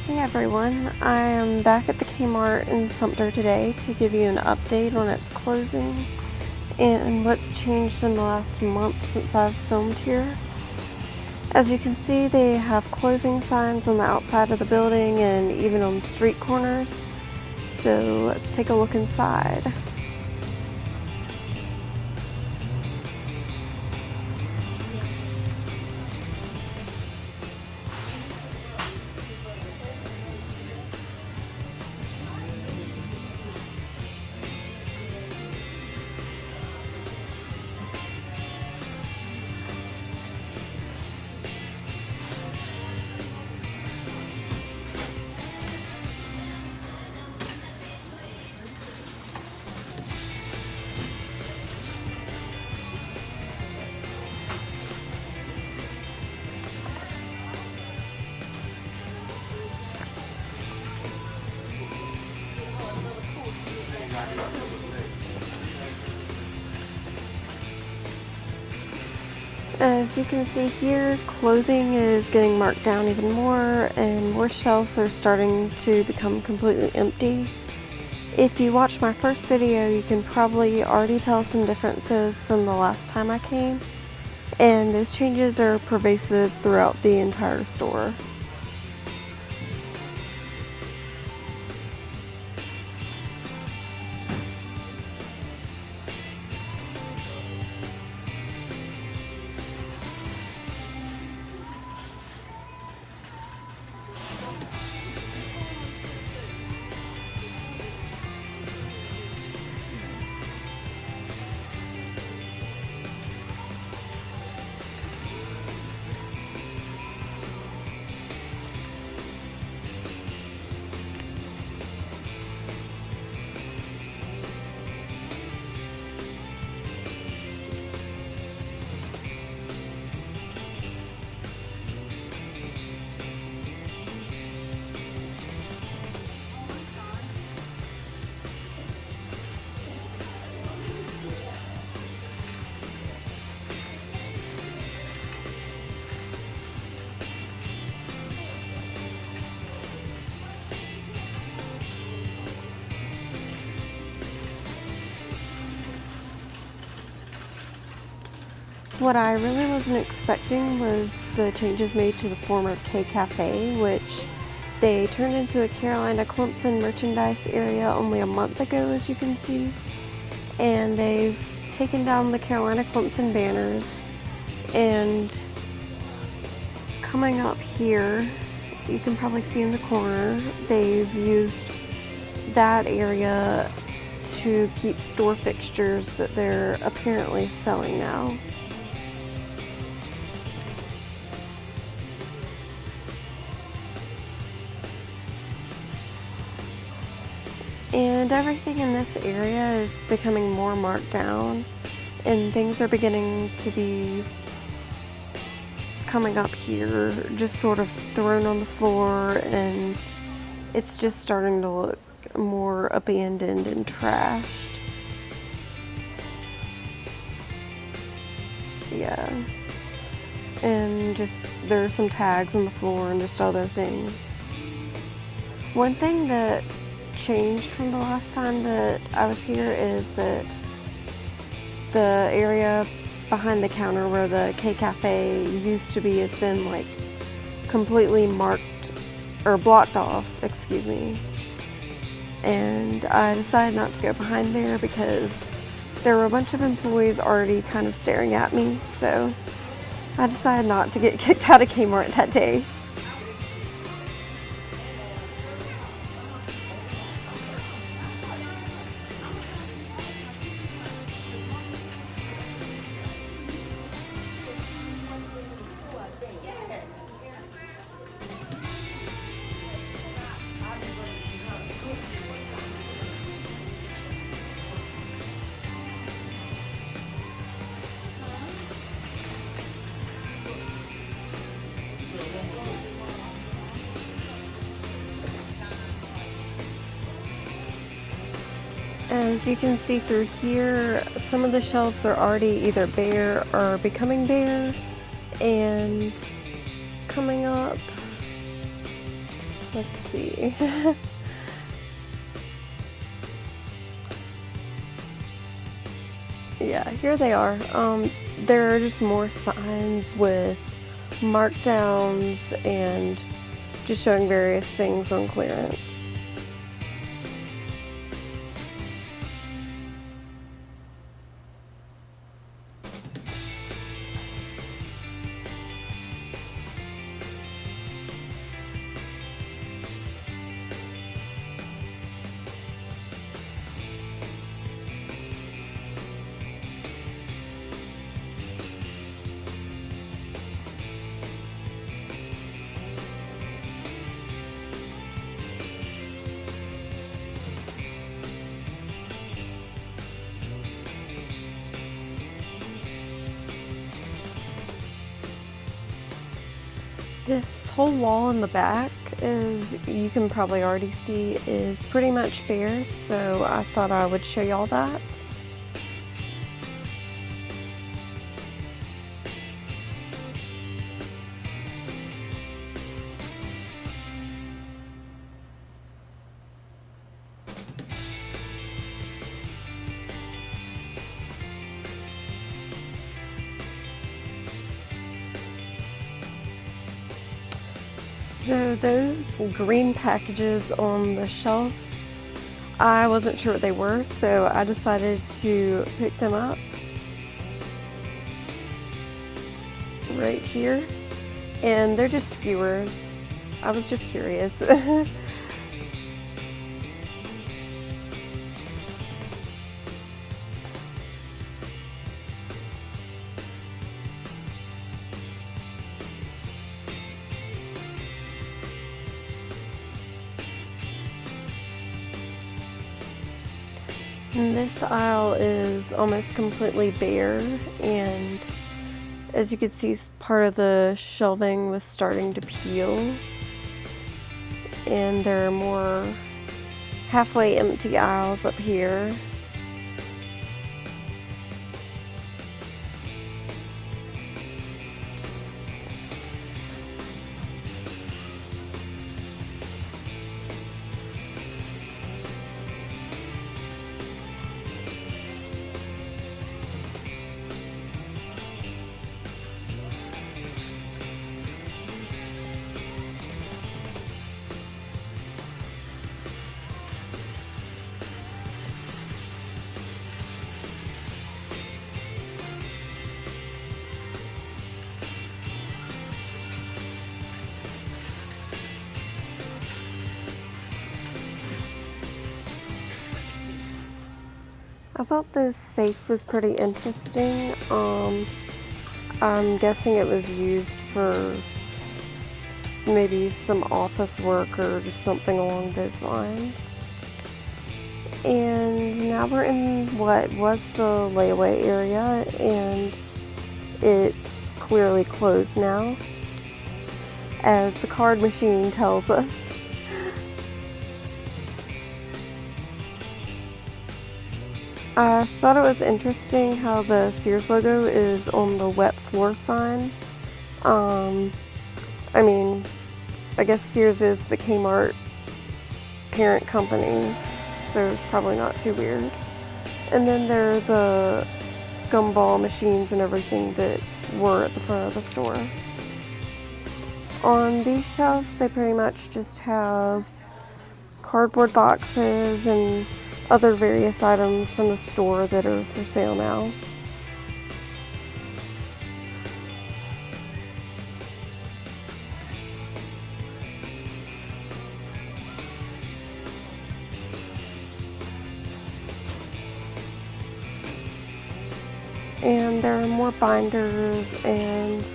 Hey everyone, I am back at the K-Mart in Sumter today to give you an update on its closing and what's changed in the last month since I've filmed here. As you can see, they have closing signs on the outside of the building and even on street corners. So let's take a look inside. As you can see here, clothing is getting marked down even more and more shelves are starting to become completely empty. If you watched my first video, you can probably already tell some differences from the last time I came, and those changes are pervasive throughout the entire store. What I really wasn't expecting was the changes made to the former K Cafe, which they turned into a Carolina Clemson merchandise area only a month ago, as you can see. And they've taken down the Carolina Clemson banners, and coming up here, you can probably see in the corner, they've used that area to keep store fixtures that they're apparently selling now. And everything in this area is becoming more marked down, and things are beginning to be coming up here, just sort of thrown on the floor, and it's just starting to look more abandoned and trashed. Yeah. And just there are some tags on the floor and just other things. One thing that changed from the last time that I was here is that the area behind the counter where the K Cafe used to be has been like completely marked or blocked off, excuse me. And I decided not to go behind there because there were a bunch of employees already kind of staring at me, so I decided not to get kicked out of Kmart that day. As you can see through here, some of the shelves are already either bare or becoming bare, and coming up Let's see. Yeah, here they are. There are just more signs with markdowns and just showing various things on clearance. This whole wall in the back, as you can probably already see, is pretty much bare, so I thought I would show y'all that. So those green packages on the shelves, I wasn't sure what they were, so I decided to pick them up right here. And they're just skewers. I was just curious. And this aisle is almost completely bare, and as you can see, part of the shelving was starting to peel, and there are more halfway empty aisles up here. I thought this safe was pretty interesting. I'm guessing it was used for maybe some office work or just something along those lines. And now we're in what was the layaway area, and it's clearly closed now, as the card machine tells us. I thought it was interesting how the Sears logo is on the wet floor sign. I mean, I guess Sears is the K-Mart parent company, so it's probably not too weird. And then there are the gumball machines and everything that were at the front of the store. On these shelves, they pretty much just have cardboard boxes and other various items from the store that are for sale now. And there are more binders and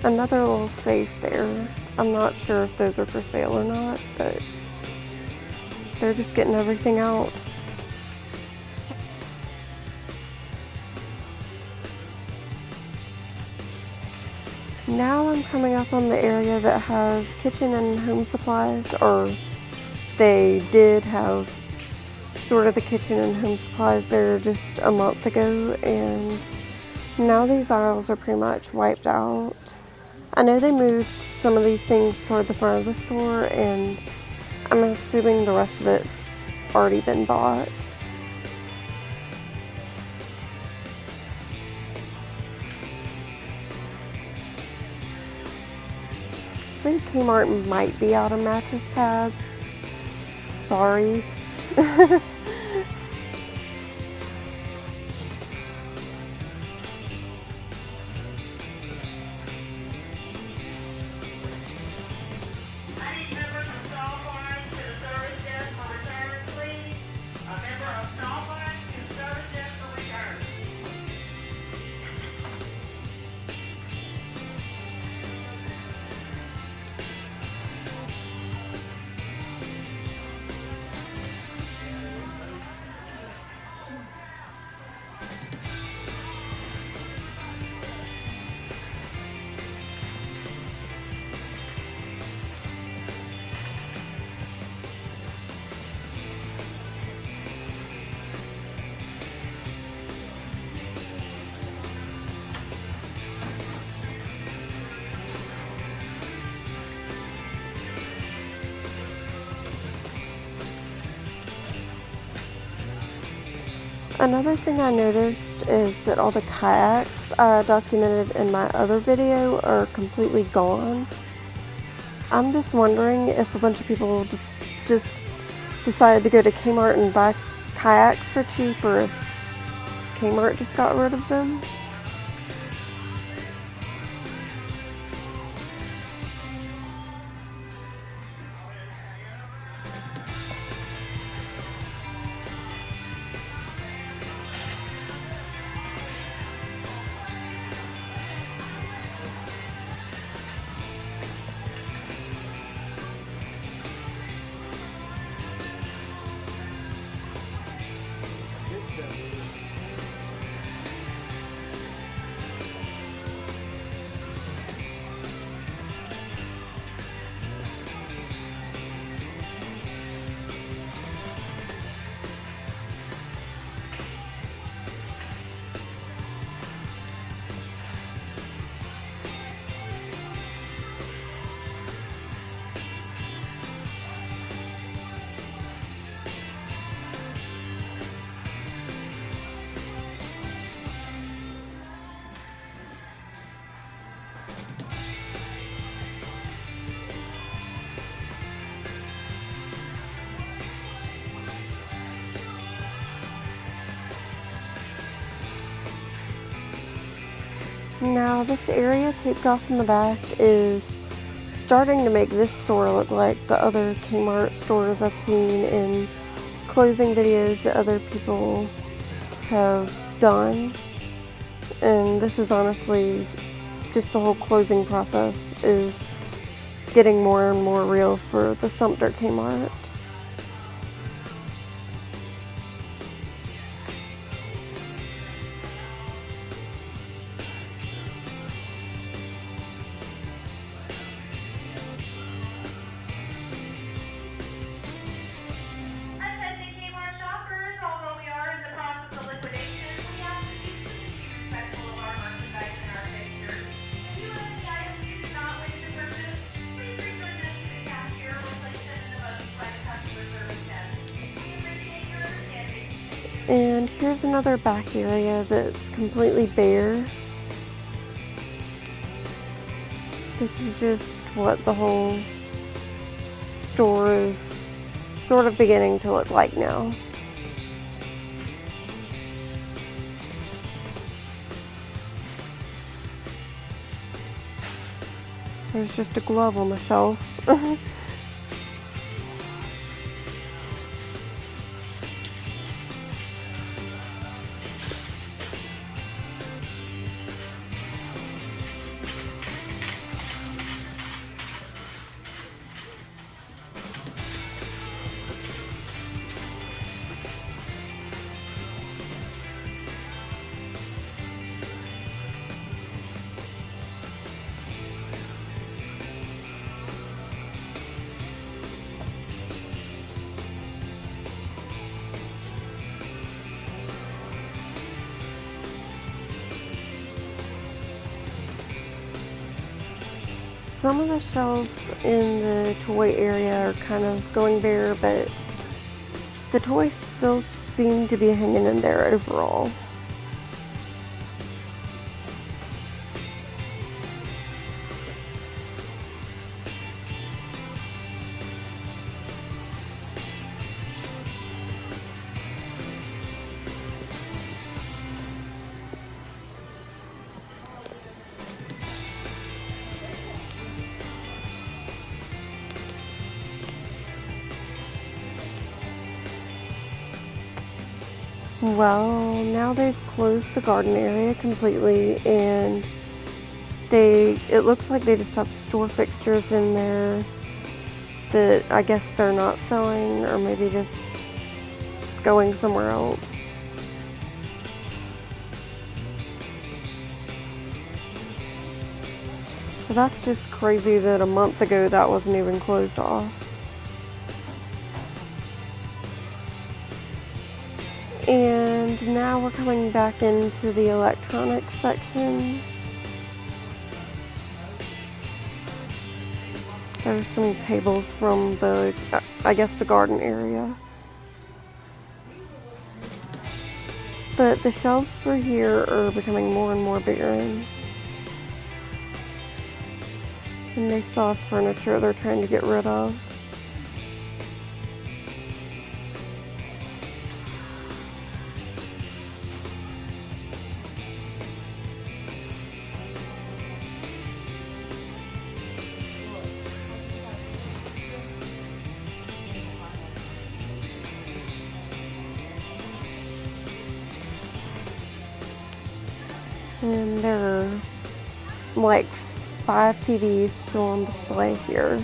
another little safe there. I'm not sure if those are for sale or not, but they're just getting everything out. Now I'm coming up on the area that has kitchen and home supplies, or they did have sort of the kitchen and home supplies there just a month ago, and now these aisles are pretty much wiped out. I know they moved some of these things toward the front of the store, and I'm assuming the rest of it's already been bought. I think K-Mart might be out of mattress pads. Sorry. Another thing I noticed is that all the kayaks I documented in my other video are completely gone. I'm just wondering if a bunch of people just decided to go to K-Mart and buy kayaks for cheap, or if K-Mart just got rid of them. Now this area taped off in the back is starting to make this store look like the other K-Mart stores I've seen in closing videos that other people have done. And this is honestly just the whole closing process is getting more and more real for the Sumter K-Mart. And here's another back area that's completely bare. This is just what the whole store is sort of beginning to look like now. There's just a glove on the shelf. Some of the shelves in the toy area are kind of going bare, but the toys still seem to be hanging in there overall. Well, now they've closed the garden area completely, and it looks like they just have store fixtures in there that I guess they're not selling, or maybe just going somewhere else. But that's just crazy that a month ago that wasn't even closed off. And now we're coming back into the electronics section. There's some tables from I guess the garden area. But the shelves through here are becoming more and more barren. And they still have furniture they're trying to get rid of. And there are like 5 TVs still on display here.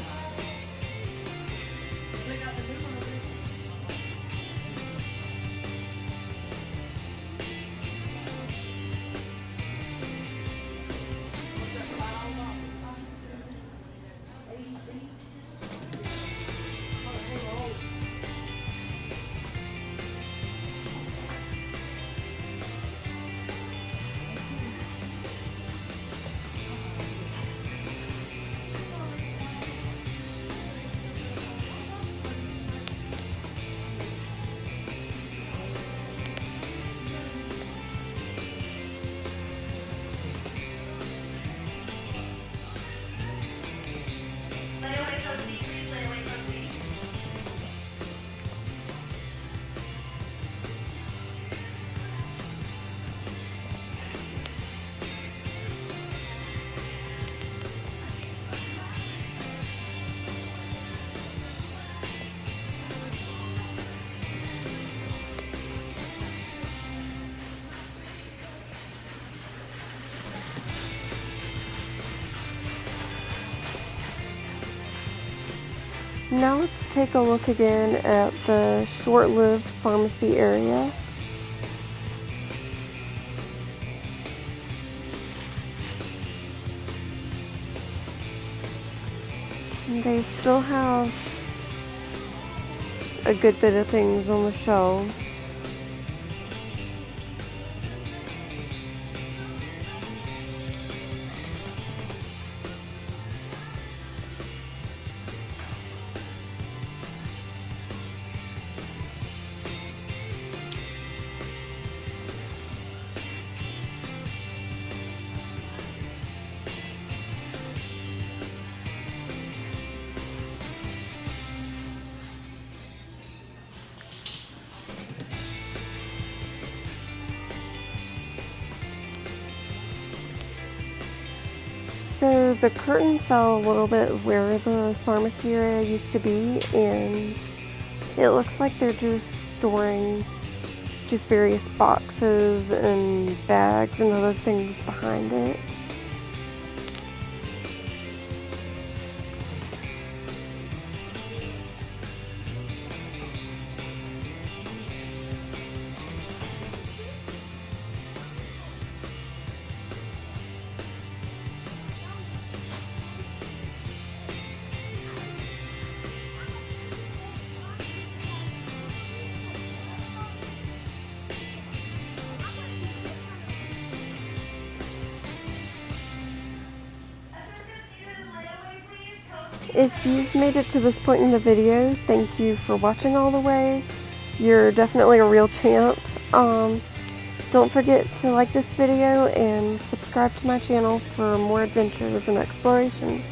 Now let's take a look again at the short-lived pharmacy area. And they still have a good bit of things on the shelves. So the curtain fell a little bit where the pharmacy area used to be, and it looks like they're just storing just various boxes and bags and other things behind it. if you've made it to this point in the video, thank you for watching all the way. You're definitely a real champ. Don't forget to like this video and subscribe to my channel for more adventures and exploration.